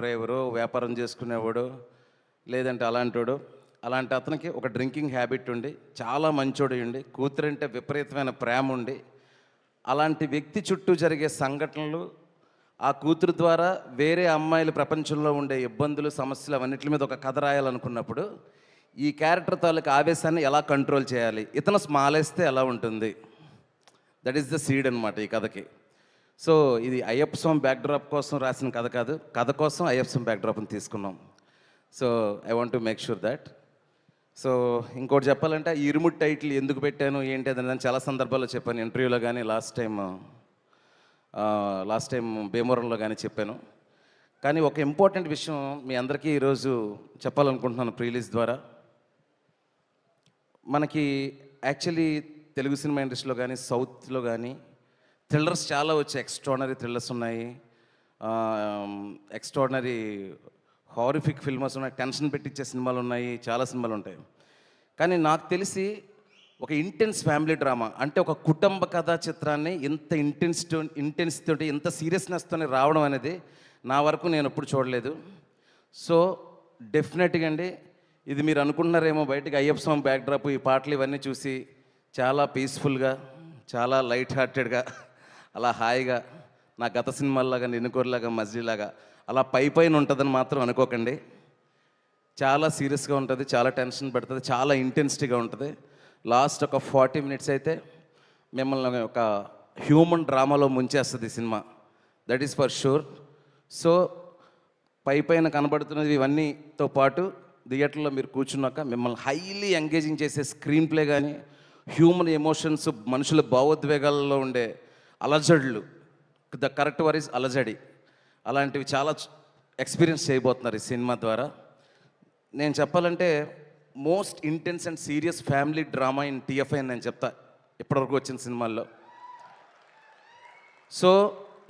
Driver, వ్యాపారం చేసుకునేవాడు, లేదంటే అలాంటోడు. అలాంటి అతనికి ఒక డ్రింకింగ్ హ్యాబిట్ ఉండి, చాలా మంచోడు ఉండి, కూతురంటే విపరీతమైన ప్రేమ ఉండి, అలాంటి వ్యక్తి చుట్టూ జరిగే సంఘటనలు, ఆ కూతురు ద్వారా వేరే అమ్మాయిల ప్రపంచంలో ఉండే ఇబ్బందులు, సమస్యలు అవన్నిటి మీద ఒక కథ రాయాలనుకున్నప్పుడు, ఈ క్యారెక్టర్ తాలూకు ఆవేశాన్ని ఎలా కంట్రోల్ చేయాలి, ఇతను స్మాలేస్తే ఎలా ఉంటుంది, దట్ ఈస్ ద సీడ్ అనమాట ఈ కథకి. సో ఇది అయ్యప్ప స్వామి బ్యాక్డ్రాప్ కోసం రాసిన కథ కాదు, కథ కోసం అయ్యప్ప స్వామి బ్యాక్డ్రాప్ని తీసుకున్నాం. So I want to make sure that. So ఇంకోటి చెప్పాలంటే ఈ ఇరుముడి టైటిల్ ఎందుకు పెట్టాను ఏంటి అని నేను చాలా సందర్భాల్లో చెప్పాను, ఇంటర్వ్యూలో కానీ లాస్ట్ టైం భీమవరంలో కానీ చెప్పాను. కానీ ఒక ఇంపార్టెంట్ విషయం మీ అందరికీ ఈరోజు చెప్పాలనుకుంటున్నాను ప్రీలీజ్ ద్వారా. మనకి యాక్చువల్లీ తెలుగు సినిమా ఇండస్ట్రీలో కానీ సౌత్లో కానీ థ్రిల్లర్స్ చాలా వచ్చాయి, ఎక్స్ట్రాడినరీ థ్రిల్లర్స్ ఉన్నాయి, ఎక్స్ట్రాడినరీ హారిఫిక్ ఫిల్మ్స్ ఉన్నాయి, టెన్షన్ పెట్టించే సినిమాలు ఉన్నాయి, చాలా సినిమాలు ఉంటాయి. కానీ నాకు తెలిసి ఒక ఇంటెన్స్ ఫ్యామిలీ డ్రామా అంటే ఒక కుటుంబ కథా చిత్రాన్ని ఇంత ఇంటెన్స్ తోటి ఇంత సీరియస్నెస్తో రావడం అనేది నా వరకు నేను ఎప్పుడు చూడలేదు. సో డెఫినెట్గా అండి, ఇది మీరు అనుకుంటున్నారేమో బయటకు అయ్యప్ప స్వామి బ్యాక్డ్రాప్ ఈ పాటలు ఇవన్నీ చూసి చాలా పీస్ఫుల్గా, చాలా లైట్ హార్టెడ్గా, అలా హాయిగా నా గత సినిమాల్లాగా, నిన్నుకోరలాగా, మజిలీలాగా అలా పైన ఉంటుందని మాత్రం అనుకోకండి. చాలా సీరియస్గా ఉంటుంది, చాలా టెన్షన్ పెడుతుంది, చాలా ఇంటెన్సిటీగా ఉంటుంది. లాస్ట్ ఒక 40 minutes అయితే మిమ్మల్ని ఒక హ్యూమన్ డ్రామాలో ముంచేస్తుంది సినిమా, that is for sure. So పైన కనబడుతున్నది ఇవన్నీతో పాటు థియేటర్లో మీరు కూర్చున్నాక మిమ్మల్ని హైలీ ఎంగేజింగ్ చేసే స్క్రీన్ ప్లే కానీ, హ్యూమన్ ఎమోషన్స్, మనుషుల భావోద్వేగాల్లో ఉండే అలజడులు, ద కరెక్ట్ వర్ ఈజ్ అలజడి, అలాంటివి చాలా ఎక్స్పీరియన్స్ చేయబోతున్నారు ఈ సినిమా ద్వారా. నేను చెప్పాలంటే most intense and serious family drama in TFI అని నేను చెప్తా ఇప్పటివరకు వచ్చిన సినిమాల్లో. సో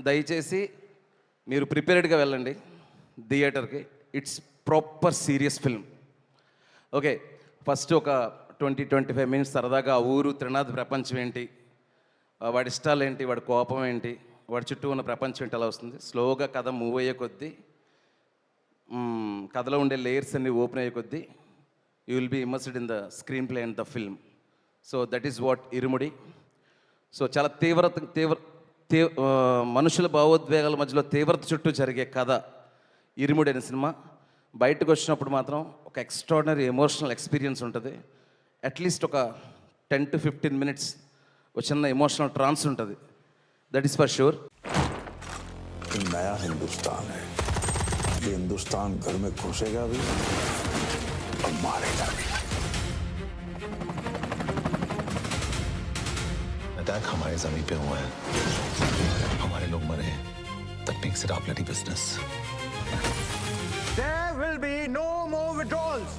దయచేసి మీరు ప్రిపేర్డ్గా వెళ్ళండి థియేటర్కి. It's proper serious film. Okay, first ఒక 20-25 minutes సరదాగా ఆ ఊరు, త్రినాథ్ ప్రపంచం ఏంటి, వాడి ఇష్టాలు ఏంటి, వాడి కోపం ఏంటి, వాడి చుట్టూ ఉన్న ప్రపంచం ఏంటి అలా వస్తుంది. స్లోగా కథ మూవ్ అయ్యే కొద్దీ, కథలో ఉండే లేయర్స్ అన్ని ఓపెన్ అయ్యే కొద్దీ you will be immersed in the screenplay and the film. So that is what Irumudi. సో చాలా మనుషుల భావోద్వేగాల మధ్యలో తీవ్రత చుట్టూ జరిగే కథ ఇరుముడి అనే సినిమా. బయటకు వచ్చినప్పుడు మాత్రం ఒక ఎక్స్ట్రాడినరీ ఎమోషనల్ ఎక్స్పీరియన్స్ ఉంటుంది. అట్లీస్ట్ ఒక 10-15 minutes ఒక చిన్న ఎమోషనల్ ట్రాన్స్ ఉంటుంది, దట్ ఈస్ ఫర్ షూర్. नया हिंदुस्तान है, ये हिंदुस्तान घर में घुसेगा भी और मारेगा भी. अटैक हमारी जमीन पे हुआ है, हमारे लोग मरे हैं, that makes it our bloody business. There will be no more withdrawals.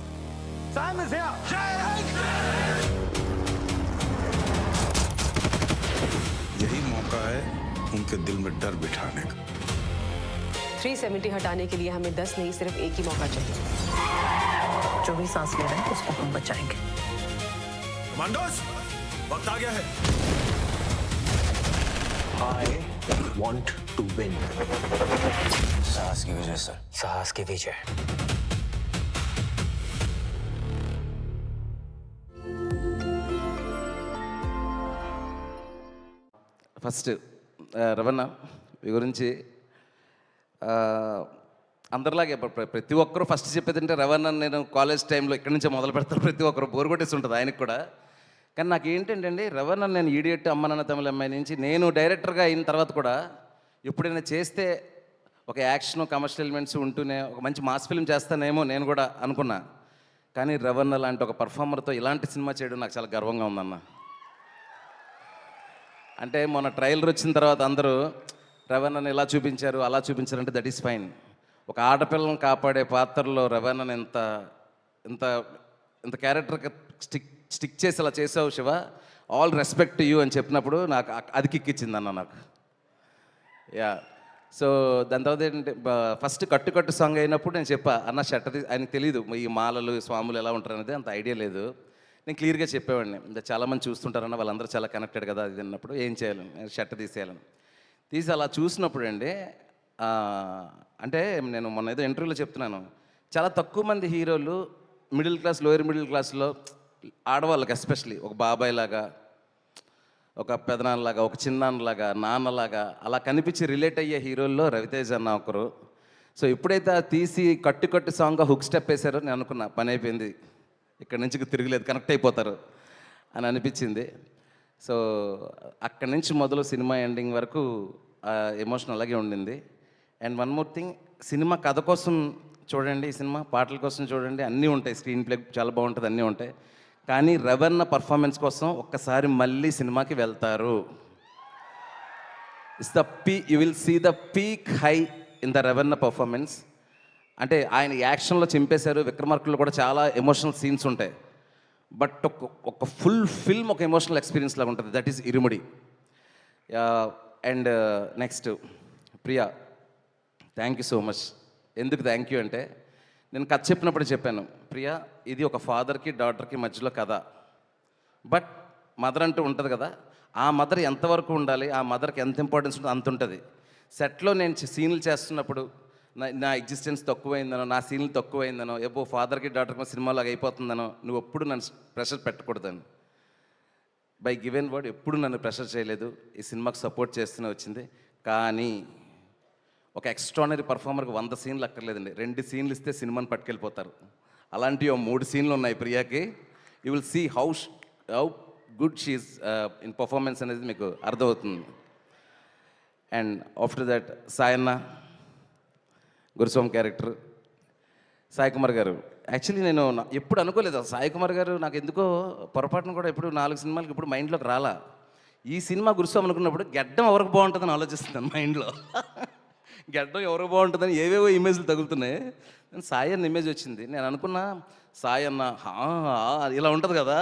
Sam is here. Jai Hind! यही मौका है उनके दिल में डर बिठाने का. 370 हटाने के लिए हमें 10 नहीं, सिर्फ एक ही मौका चाहिए. जो भी सांस ले रहे हैं उसको हम बचाएंगे. कमांडोज, वक्त आ गया है. I want to win. साहस की वजह सर, साहस की विजय. ఫస్ట్ రవణ మీ గురించి అందరిలాగే ప్రతి ఒక్కరూ ఫస్ట్ చెప్పేది అంటే రవణ నేను కాలేజ్ టైంలో ఇక్కడి నుంచే మొదలు పెడతాను, ప్రతి ఒక్కరు బోరు కొట్టేసి ఉంటుంది ఆయనకు కూడా. కానీ నాకు ఏంటంటే అండి, రవణ నేను ఈడియట్, అమ్మ నాన్న తమిళ అమ్మాయి నుంచి నేను డైరెక్టర్గా అయిన తర్వాత కూడా ఎప్పుడైనా చేస్తే ఒక యాక్షన్, కమర్షియల్ ఎలిమెంట్స్ ఉంటూనే ఒక మంచి మాస్ ఫిల్మ్ చేస్తానేమో నేను కూడా అనుకున్నా. కానీ రవణ లాంటి ఒక పర్ఫార్మర్తో ఇలాంటి సినిమా చేయడం నాకు చాలా గర్వంగా ఉందన్న. అంటే మొన్న ట్రైలర్ వచ్చిన తర్వాత అందరూ రవణని ఇలా చూపించారు, అలా చూపించారంటే దట్ ఈస్ ఫైన్. ఒక ఆడపిల్లని కాపాడే పాత్రలో రవణని ఇంత ఇంత ఇంత క్యారెక్టర్కి స్టిక్ చేసి అలా చేసావు శివ, ఆల్ రెస్పెక్ట్ యూ అని చెప్పినప్పుడు నాకు అది కిక్కిచ్చింది అన్న నాకు. యా, సో దాని తర్వాత ఏంటంటే ఫస్ట్ కట్టు సాంగ్ అయినప్పుడు నేను చెప్పా అన్న షర్ట్ ఆయనకు తెలియదు ఈ మాలలు, స్వాములు ఎలా ఉంటారు అనేది అంత ఐడియా లేదు. నేను క్లియర్గా చెప్పేవాడిని, చాలామంది చూస్తుంటారన్న, వాళ్ళందరూ చాలా కనెక్టెడ్ కదా అది అన్నప్పుడు ఏం చేయాలని, షర్ట్ తీసేయాలని తీసి అలా చూసినప్పుడు అండి ఆ, అంటే నేను మొన్న ఏదో ఇంటర్వ్యూలో చెప్తున్నాను, చాలా తక్కువ మంది హీరోలు మిడిల్ క్లాస్, లోయర్ మిడిల్ క్లాస్లో ఆడవాళ్ళకి ఎస్పెషలీ ఒక బాబాయ్ లాగా, ఒక పెదనాన్నలాగా, ఒక చిన్నాన్నలాగా, నాన్నలాగా అలా కనిపించి రిలేట్ అయ్యే హీరోల్లో రవితేజ అన్న ఒకరు. సో ఎప్పుడైతే ఆ తీసి కట్టు సాంగ్గా హుక్ స్టెప్ వేశారో నేను అనుకున్నా పని అయిపోయింది, ఇక్కడ నుంచి తిరగలేదు, కనెక్ట్ అయిపోతారు అని అనిపించింది. సో అక్కడి నుంచి మొదలు సినిమా ఎండింగ్ వరకు ఎమోషన్ అలాగే ఉండింది. And one more thing, cinema కథ కోసం చూడండి, ఈ సినిమా పాటల కోసం చూడండి, అన్నీ ఉంటాయి, స్క్రీన్ ప్లే చాలా బాగుంటుంది, అన్నీ ఉంటాయి. కానీ రవణ పర్ఫార్మెన్స్ కోసం ఒక్కసారి మళ్ళీ సినిమాకి వెళ్తారు. You will see the peak high in the Ravana performance. అంటే ఆయన యాక్షన్లో చింపేశారు, విక్రమార్కుల్లో కూడా చాలా ఎమోషనల్ సీన్స్ ఉంటాయి. బట్ ఒక ఫుల్ ఫిల్మ్ ఒక ఎమోషనల్ ఎక్స్పీరియన్స్ లాగా ఉంటుంది, that is Irumudi. And next Priya, thank you so much. ఎందుకు థ్యాంక్ యూ అంటే, నేను కథ చెప్పినప్పుడు చెప్పాను, ప్రియా ఇది ఒక ఫాదర్కి డాటర్కి మధ్యలో కథ, బట్ మదర్ అంటూ ఉంటుంది కదా, ఆ మదర్ ఎంతవరకు ఉండాలి, ఆ మదర్కి ఎంత ఇంపార్టెన్స్ ఉంటుందో అంత ఉంటుంది. సెట్లో నేను సీన్లు చేస్తున్నప్పుడు నా ఎగ్జిస్టెన్స్ తక్కువైందనో, నా సీన్లు తక్కువైందనో, ఎప్పుడో ఫాదర్కి డాటర్కి సినిమాలాగా అయిపోతుందనో నువ్వు ఎప్పుడు నన్ను ప్రెషర్ పెట్టకూడదని బై గివెన్ వర్డ్ ఎప్పుడు నన్ను ప్రెషర్ చేయలేదు. ఈ సినిమాకి సపోర్ట్ చేస్తూనే వచ్చింది. కానీ ఒక ఎక్స్ట్రానరీ పర్ఫార్మర్కి 100 సీన్లు అక్కర్లేదండి, 2 సీన్లు ఇస్తే సినిమాని పట్టుకెళ్ళిపోతారు. అలాంటివి 3 సీన్లు ఉన్నాయి ప్రియాకి. You will see how good she is in performance అనేది మీకు అర్థమవుతుంది. And after that Sayanna, Guruswamy character, Sai Kumar garu. Actually నేను ఎప్పుడు అనుకోలేదు సాయి కుమార్ గారు, నాకు ఎందుకో పొరపాటును కూడా ఎప్పుడు 4 సినిమాలకి ఇప్పుడు మైండ్లోకి రాలా. ఈ సినిమా గురుస్వామి అనుకున్నప్పుడు గడ్డం ఎవరికి బాగుంటుందని ఆలోచిస్తున్నాను మైండ్లో. గడ్డం ఎవరికి బాగుంటుందని ఏవేవో ఇమేజ్లు తగులుతున్నాయి. నేను సాయి అన్న ఇమేజ్ వచ్చింది. నేను అనుకున్నా సాయి అన్న ఇలా ఉంటుంది కదా,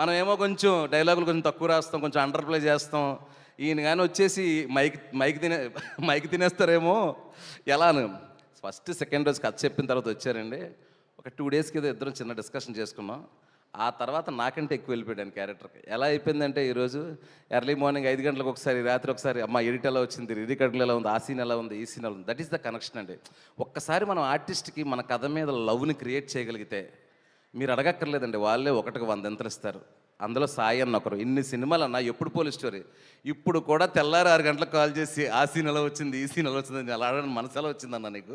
మనం ఏమో కొంచెం డైలాగులు కొంచెం తక్కువ రాస్తాం, కొంచెం అండర్ ప్లే చేస్తాం. ఈయన కానీ వచ్చేసి మైక్ తినేస్తారేమో ఎలాను. ఫస్ట్ సెకండ్ రోజు కథ చెప్పిన తర్వాత వచ్చారండి. ఒక 2 డేస్కి ఏదో ఇద్దరం చిన్న డిస్కషన్ చేసుకున్నాం. ఆ తర్వాత నాకంటే ఎక్కువ వెళ్ళిపోయాను క్యారెక్టర్కి. ఎలా అయిపోయిందంటే ఈరోజు ఎర్లీ మార్నింగ్ 5 గంటలకు ఒకసారి, రాత్రి ఒకసారి, అమ్మ ఎడిట్ ఎలా వచ్చింది, రికార్డులు ఎలా ఉంది, ఆ సీన్ ఎలా ఉంది, ఈ సీన్ ఎలా ఉంది. దట్ ఈస్ ద కనెక్షన్ అండి. ఒక్కసారి మనం ఆర్టిస్ట్కి మన కథ మీద లవ్ని క్రియేట్ చేయగలిగితే మీరు అడగక్కర్లేదండి, వాళ్ళే 1కి 100 ఎంతలు ఇస్తారు. అందులో సాయి అన్న ఒకరు. ఇన్ని సినిమాలు అన్న ఎప్పుడు పోలీస్ స్టోరీ, ఇప్పుడు కూడా తెల్లారి 6 గంటలకు కాల్ చేసి ఆ సీన్ ఎలా వచ్చింది, ఈ సీన్ ఎలా వచ్చింది, అలా అడగడం మనసు ఎలా వచ్చిందన్న నీకు,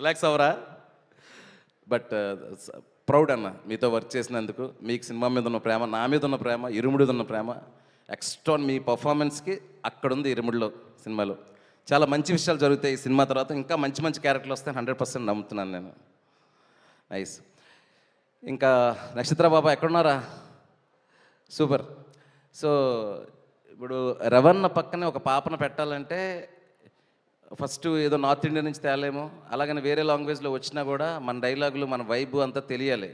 రిలాక్స్ అవరా. బట్ ప్రౌడ్ అన్న మీతో వర్క్ చేసినందుకు. మీకు సినిమా మీద ఉన్న ప్రేమ, నా మీద ఉన్న ప్రేమ, ఇరుముడి ఉన్న ప్రేమ ఎక్స్ట్రా. మీ పర్ఫార్మెన్స్కి అక్కడుంది ఇరుముడిలో సినిమాలో. చాలా మంచి విషయాలు జరుగుతాయి ఈ సినిమా తర్వాత. ఇంకా మంచి మంచి క్యారెక్టర్లు వస్తాయని 100% నమ్ముతున్నాను నేను. నైస్. ఇంకా నక్షత్ర బాబా ఎక్కడున్నారా? సూపర్. సో ఇప్పుడు రవణ పక్కనే ఒక పాపను పెట్టాలంటే ఫస్ట్ ఏదో నార్త్ ఇండియా నుంచి తేలేమో, అలాగని వేరే లాంగ్వేజ్లో వచ్చినా కూడా మన డైలాగులు, మన వైబు అంతా తెలియాలి.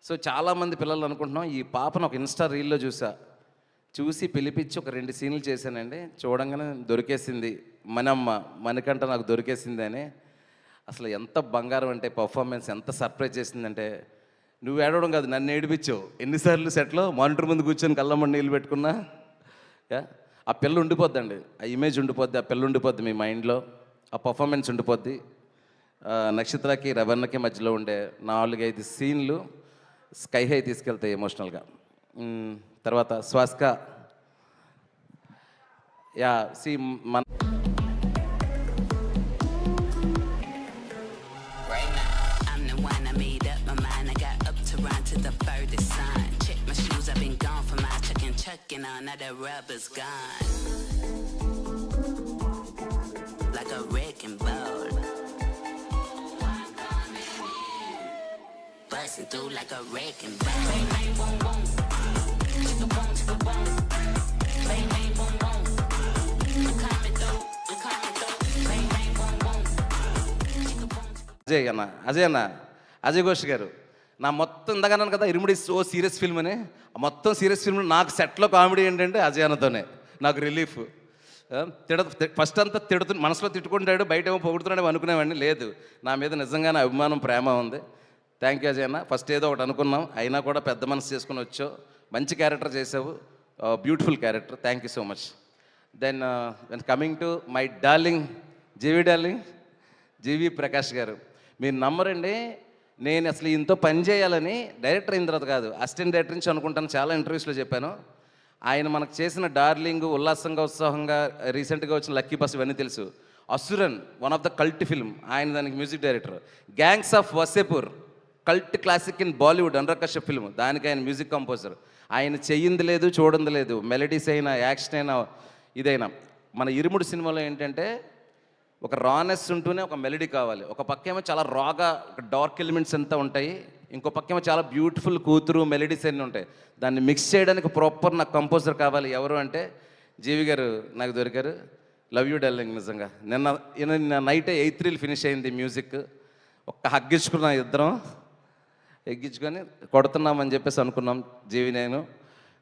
సో చాలామంది పిల్లలు అనుకుంటున్నాం, ఈ పాపను ఒక ఇన్స్టా రీల్లో చూసి పిలిపించి ఒక 2 సీన్లు చేశానండి. చూడంగానే దొరికేసింది మణికంఠ నాకు దొరికేసింది అని. అసలు ఎంత బంగారం అంటే పర్ఫార్మెన్స్, ఎంత సర్ప్రైజ్ చేసిందంటే, నువ్వు ఏడవడం కాదు నన్ను ఏడిపించావు. ఎన్నిసార్లు సెట్లో మానిటర్ ముందు కూర్చొని కళ్ళమ్మడి నీళ్ళు పెట్టుకున్నా. ఆ పిల్ల ఉండిపోద్దండి, ఆ ఇమేజ్ ఉండిపోద్ది, ఆ పిల్ల ఉండిపోద్ది మీ మైండ్లో, ఆ పర్ఫార్మెన్స్ ఉండిపోద్ది. నక్షత్రకి రవణకి మధ్యలో ఉండే 4-5 సీన్లు స్కై హై తీసుకెళ్తాయి ఎమోషనల్గా. తర్వాత స్వాస్క, యా సి మన to the furthest sun. Check my shoes, I've been gone for my chucking on, now the rubber's gone. Like a wrecking ball, busting through like a wrecking ball. Bang bang boom boom, chicka boom chicka boom. Bang bang boom boom, I'm coming through. Bang bang boom boom, chicka boom. Ajay Ghosh గారు నా మొత్తం ఇందాకన్నాను కదా ఇరుముడి so serious film అని. మొత్తం serious film నాకు సెట్లో comedy ఏంటంటే అజయ్ అన్నతోనే నాకు రిలీఫ్. ఫస్ట్ అంతా మనసులో తిట్టుకుంటాడు, బయట ఏమో పొగుడుతున్నాడు అనుకునేవాడిని. లేదు, నా మీద నిజంగానే అభిమానం, ప్రేమ ఉంది. థ్యాంక్ యూ అజయ్ అన్న. ఫస్ట్ ఏదో ఒకటి అనుకున్నాం, అయినా కూడా పెద్ద మనసు చేసుకుని వచ్చావు, మంచి క్యారెక్టర్ చేసావు, beautiful character. Thank you so much. Then coming to my darling GV darling, GV Prakash garu, మీరు నమ్మరండి, నేను అసలు ఇంతో పని చేయాలని డైరెక్టర్ అయిన తర్వాత కాదు, అసిస్టెంట్ డైరెక్టర్ నుంచి అనుకుంటాను, చాలా ఇంటర్వ్యూస్లో చెప్పాను. ఆయన మనకు చేసిన డార్లింగ్, ఉల్లాసంగా ఉత్సాహంగా, రీసెంట్గా వచ్చిన లక్కీ బస్ ఇవన్నీ తెలుసు. Asuran one of the cult film, ఆయన దానికి music director. Gangs of Wasseypur cult classic in Bollywood, Anurag Kashyap film, దానికి ఆయన మ్యూజిక్ కంపోజర్. ఆయన చెయ్యింది లేదు, చూడంది లేదు, మెలడీస్ అయినా, యాక్షన్ అయినా, ఇదైనా. మన ఇరుముడు సినిమాలో ఏంటంటే ఒక రానెస్ ఉంటూనే ఒక మెలడీ కావాలి. ఒక పక్కేమో చాలా రాగా ఒక డార్క్ ఎలిమెంట్స్ అంతా ఉంటాయి, ఇంకో పక్కేమో చాలా బ్యూటిఫుల్ కూతురు మెలడీస్ అన్నీ ఉంటాయి. దాన్ని మిక్స్ చేయడానికి ప్రాపర్ నాకు కంపోజర్ కావాలి. ఎవరు అంటే జీవి గారు నాకు దొరికారు. Love you darling. నిజంగా నిన్న నైటే 8 రీల్ ఫినిష్ అయింది మ్యూజిక్. ఒక్క హగ్గించుకున్నాం, ఇద్దరం ఎగ్గించుకొని కొడుతున్నామని చెప్పేసి అనుకున్నాం జీవి నేను.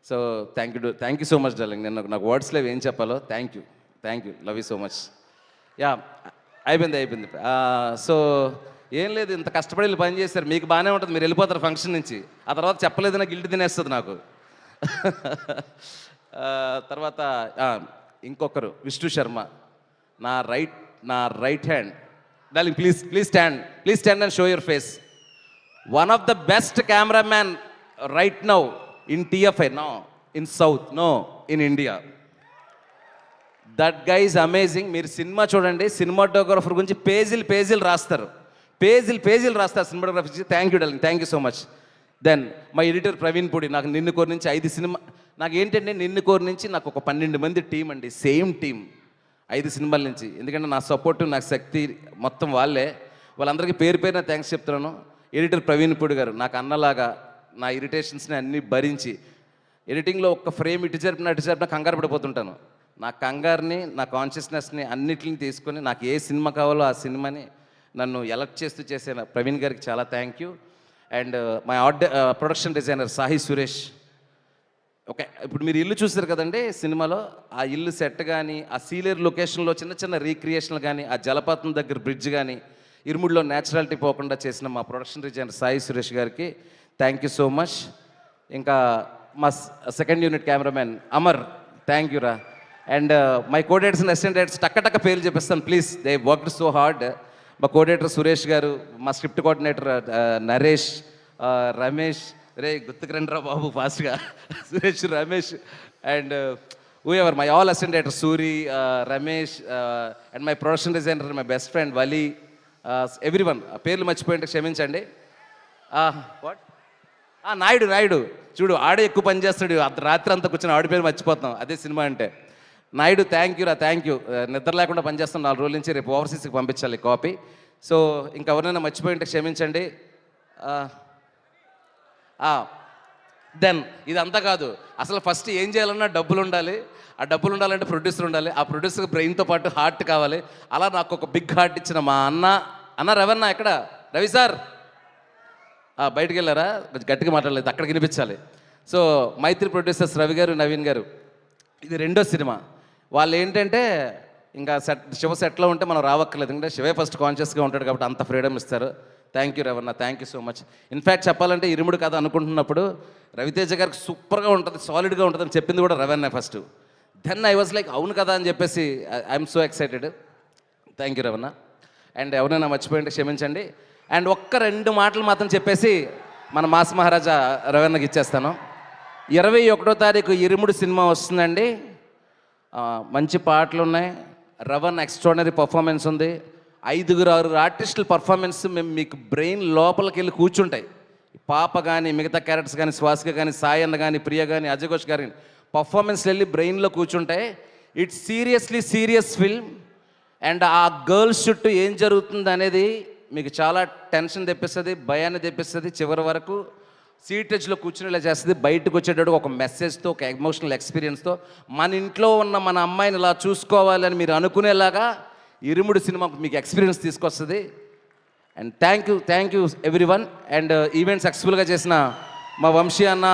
So thank you so much darling. నేను నాకు వర్డ్స్ లేవు ఏం చెప్పాలో. Thank you, love you so much. Yeah, అయిపోయింది. సో ఏం లేదు, ఇంత కష్టపడి వెళ్ళి పని చేశారు, మీకు బాగానే ఉంటుంది, మీరు వెళ్ళిపోతారు ఫంక్షన్ నుంచి. ఆ తర్వాత చెప్పలేదు, నాకు గిల్ట్ తినేస్తుంది నాకు. తర్వాత ఇంకొకరు విష్ణు శర్మ, నా right hand. Darling please stand and show your face. One of the best cameraman right now in TFI, no in south, no in India. That guy is amazing. మీరు సినిమా చూడండి, సినిమాటోగ్రాఫర్ గురించి పేజీలు రాస్తారు cinematography. Thank you darling, thank you so much. Then my editor Praveen Pudi, నాకు నిన్ను కోరి నుంచి 5 cinema, నాకు ఏంటంటే నిన్ను కోరి నుంచి నాకు ఒక 12 మంది టీం అండి, సేమ్ టీం 5 సినిమాల నుంచి. ఎందుకంటే నా సపోర్టు, నాకు శక్తి మొత్తం వాళ్ళందరికీ పేరున థ్యాంక్స్ చెప్తున్నాను. ఎడిటర్ ప్రవీణ్ పూడి గారు నాకు అన్నలాగా నా ఇరిటేషన్స్ని అన్నీ భరించి, ఎడిటింగ్లో ఒక్క ఫ్రేమ్ ఇటు జరిపిన కంగారు పడిపోతుంటాను. నా కంగారుని, నా కాన్షియస్నెస్ని అన్నిటిని తీసుకొని నాకు ఏ సినిమా కావాలో ఆ సినిమాని నన్ను ఎలక్ట్ చేస్తూ చేసిన ప్రవీణ్ గారికి చాలా thank you. And my production designer Sahi Suresh. Okay, ఇప్పుడు మీరు ఇల్లు చూసారు కదండి సినిమాలో, ఆ ఇల్లు సెట్ కానీ, ఆ సీలేరు లొకేషన్లో చిన్న రీక్రియేషన్లు కానీ, ఆ జలపాతం దగ్గర బ్రిడ్జ్ కానీ, ఇరుముడిలో న్యాచురాలిటీ పోకుండా చేసిన మా ప్రొడక్షన్ డిజైనర్ సాయి సురేష్ గారికి థ్యాంక్ యూ సో మచ్. ఇంకా మా second unit cameraman Amar, thank you రా. And my co-directors and assistant directors టక్క పేర్లు చెప్పేస్తాను please, they worked so hard. మా కోడేటర్ సురేష్ గారు, మా స్క్రిప్ట్ కోఆర్డినేటర్ నరేష్, రమేష్, రే గుర్తుకు రండిరా బాబు ఫాస్ట్గా, Suresh, Ramesh, and whoever, my all assistant director Suri, Ramesh, and my production designer, my best friend Vali, everyone. పేర్లు మర్చిపోయింటే క్షమించండి. వాట్ నాయుడు చూడు, ఆడే ఎక్కువ పని చేస్తాడు, రాత్రి అంతా కూర్చొని ఆడి పేరు మర్చిపోతాం, అదే సినిమా అంటే. Naidu thank you. నిద్ర లేకుండా పనిచేస్తాం 4 రోజుల నుంచి, రేపు ఓవర్సీస్కి పంపించాలి కాపీ. సో ఇంకెవరైనా మర్చిపోయింటే క్షమించండి. దెన్ ఇదంతా కాదు, అసలు ఫస్ట్ ఏం చేయాలన్నా డబ్బులు ఉండాలి. ఆ డబ్బులు ఉండాలంటే ప్రొడ్యూసర్ ఉండాలి. ఆ ప్రొడ్యూసర్కి బ్రెయిన్తో పాటు హార్ట్ కావాలి. అలా నాకు ఒక బిగ్ హార్ట్ ఇచ్చిన మా అన్న రవన్న, ఎక్కడ రవి సార్? బయటికి వెళ్ళారా? కొంచెం గట్టిగా మాట్లాడలేదు, అక్కడికి వినిపించాలి. సో మైత్రి ప్రొడ్యూసర్స్ రవి గారు, నవీన్ గారు, ఇది 2వ సినిమా. వాళ్ళు ఏంటంటే ఇంకా శివ సెట్లో ఉంటే మనం రావక్కర్లేదు, ఎందుకంటే శివే ఫస్ట్ కాన్షియస్గా ఉంటాడు కాబట్టి అంత ఫ్రీడమ్ ఇస్తారు. Thank you Ravanna, thank you so much. In fact చెప్పాలంటే ఇరుముడు కథ అనుకుంటున్నప్పుడు రవితేజ గారికి సూపర్గా ఉంటుంది, సాలిడ్గా ఉంటుంది అని చెప్పింది కూడా Ravanna first. Then I was like అవును కదా అని చెప్పేసి I'm so excited. Thank you Ravanna. And ఎవరైనా మర్చిపోయింటే క్షమించండి. అండ్ ఒక్క 2 మాటలు మాత్రం చెప్పేసి మన మాస్ మహారాజా రవన్నకి ఇచ్చేస్తాను. 21వ తారీఖు ఇరుముడు సినిమా వస్తుందండి. మంచి పాటలు ఉన్నాయి, రవన్ ఎక్స్ట్రాడినరీ పర్ఫార్మెన్స్ ఉంది, 5-6 ఆర్టిస్టుల పర్ఫార్మెన్స్ మేము మీకు బ్రెయిన్ లోపలికి వెళ్ళి కూర్చుంటాయి. పాప కానీ, మిగతా క్యారెక్టర్స్ కానీ, స్వాసిక కానీ, సాయి అన్న కానీ, ప్రియ కానీ, అజయ్ ఘోష్ గారు కానీ, పర్ఫార్మెన్స్ వెళ్ళి బ్రెయిన్లో కూర్చుంటాయి. It's serious film. అండ్ ఆ గర్ల్స్ చుట్టూ ఏం జరుగుతుంది అనేది మీకు చాలా టెన్షన్ తెప్పిస్తుంది, భయాన్ని తెప్పిస్తుంది. చివరి వరకు సీటేజ్లో కూర్చునేలా చేస్తుంది. బయటకు వచ్చేటప్పుడు ఒక మెసేజ్తో, ఒక ఎమోషనల్ ఎక్స్పీరియన్స్తో, మన ఇంట్లో ఉన్న మన అమ్మాయిని ఇలా చూసుకోవాలని మీరు అనుకునేలాగా ఇరుముడు సినిమా మీకు ఎక్స్పీరియన్స్ తీసుకొస్తుంది. And thank you everyone. And event సక్సెస్ఫుల్గా చేసిన మా వంశీ అన్న,